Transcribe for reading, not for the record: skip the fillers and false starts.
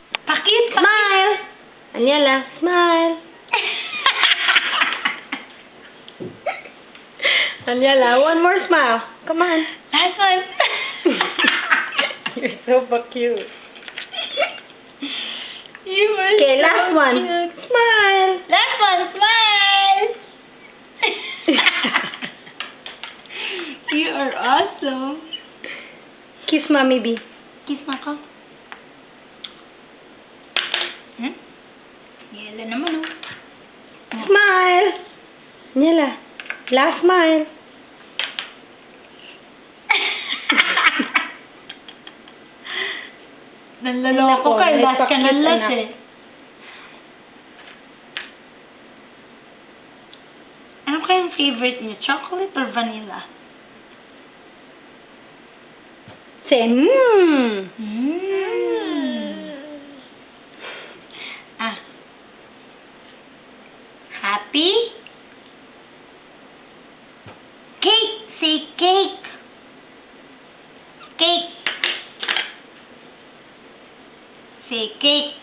Pakit! Smile! Aniela, smile! Aniela, one more smile. Come on. Last one. You're so cute. You are Okay, so last one. cute. Smile! Last one, smile! You are awesome. Kiss Mommy B. Kiss mo ako. Hmm? Yela naman, oh. Smile! Aniela, last smile. Nanloloko ka, Ay, last ka pakit, ng last anak. eh. Ano kayang favorite niyo? Chocolate or vanilla? Say, mmm. Ah. Happy? Cake! Say cake! Cake! Say cake!